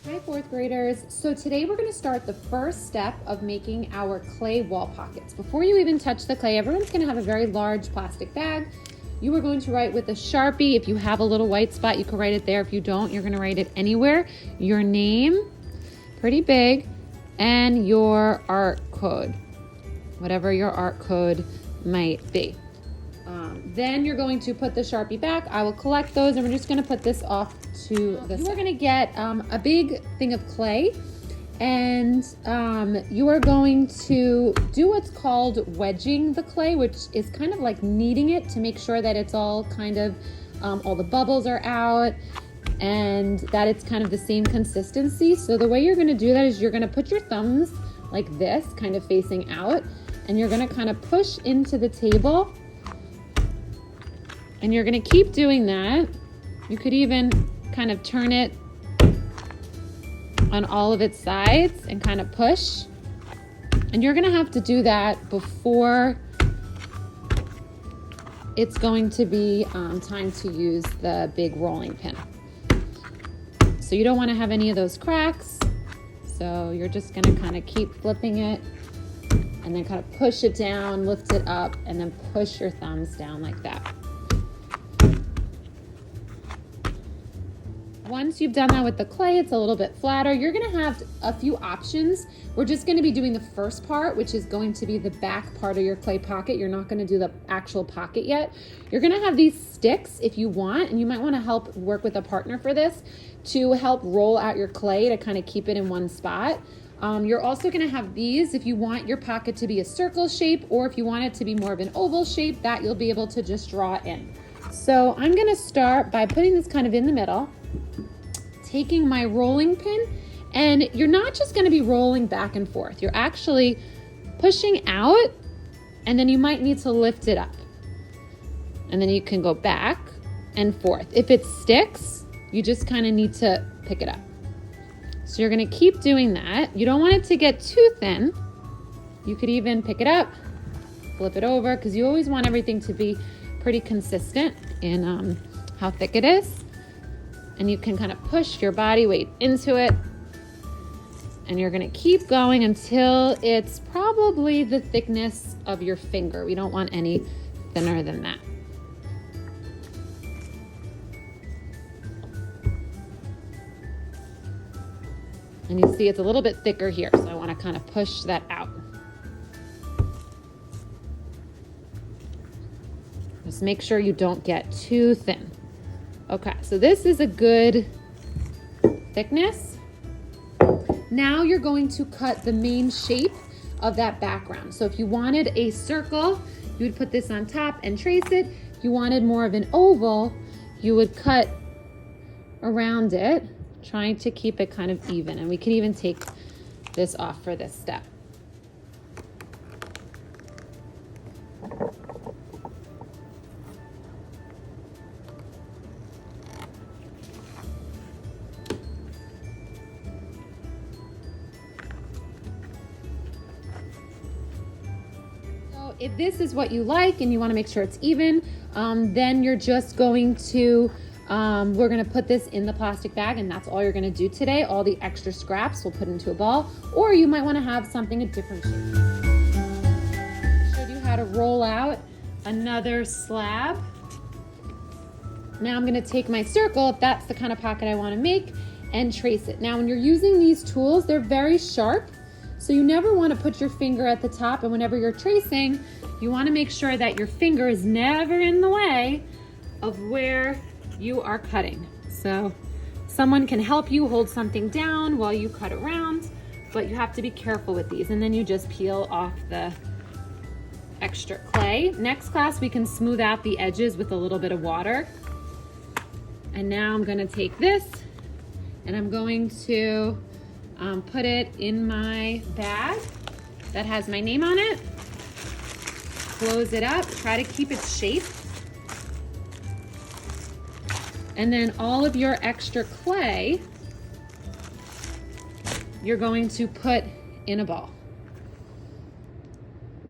Hi, fourth graders. So today we're going to start the first step of making our clay wall pockets. Before you even touch the clay, everyone's going to have a very large plastic bag. You are going to write with a Sharpie. If you have a little white spot, you can write it there. If you don't, you're going to write it anywhere. Your name, pretty big, and your art code, whatever your art code might be. Then you're going to put the Sharpie back. I will collect those and we're just going to put this off to the side. You are going to get a big thing of clay and you are going to do what's called wedging the clay, which is kind of like kneading it to make sure that it's all kind of, all the bubbles are out and that it's kind of the same consistency. So the way you're going to do that is you're going to put your thumbs like this, kind of facing out, and you're going to kind of push into the table. And you're gonna keep doing that. You could even kind of turn it on all of its sides and kind of push. And you're gonna have to do that before it's going to be time to use the big rolling pin. So you don't wanna have any of those cracks. So you're just gonna kind of keep flipping it and then kind of push it down, lift it up, and then push your thumbs down like that. Once you've done that with the clay, it's a little bit flatter. You're gonna have a few options. We're just gonna be doing the first part, which is going to be the back part of your clay pocket. You're not gonna do the actual pocket yet. You're gonna have these sticks if you want, and you might wanna help work with a partner for this to help roll out your clay to kind of keep it in one spot. You're also gonna have these if you want your pocket to be a circle shape, or if you want it to be more of an oval shape, that you'll be able to just draw in. So I'm gonna start by putting this kind of in the middle, taking my rolling pin, and you're not just going to be rolling back and forth. You're actually pushing out, and then you might need to lift it up. And then you can go back and forth. If it sticks, you just kind of need to pick it up. So you're going to keep doing that. You don't want it to get too thin. You could even pick it up, flip it over, because you always want everything to be pretty consistent in how thick it is. And you can kind of push your body weight into it. And you're gonna keep going until it's probably the thickness of your finger. We don't want any thinner than that. And you see it's a little bit thicker here, so I wanna kind of push that out. Just make sure you don't get too thin. Okay, so this is a good thickness. Now you're going to cut the main shape of that background. So if you wanted a circle, you would put this on top and trace it. If you wanted more of an oval, you would cut around it, trying to keep it kind of even. And we can even take this off for this step. If this is what you like and you want to make sure it's even, then you're just going to, we're going to put this in the plastic bag, and that's all you're going to do today. All the extra scraps we'll put into a ball, or you might want to have something a different shape. I showed you how to roll out another slab. Now I'm going to take my circle, if that's the kind of pocket I want to make, and trace it. Now when you're using these tools, they're very sharp. So you never want to put your finger at the top, and whenever you're tracing, you want to make sure that your finger is never in the way of where you are cutting. So someone can help you hold something down while you cut around, but you have to be careful with these. And then you just peel off the extra clay. Next class, we can smooth out the edges with a little bit of water. And now I'm going to take this and I'm going to put it in my bag that has my name on it. Close it up, try to keep its shape. And then all of your extra clay, you're going to put in a ball.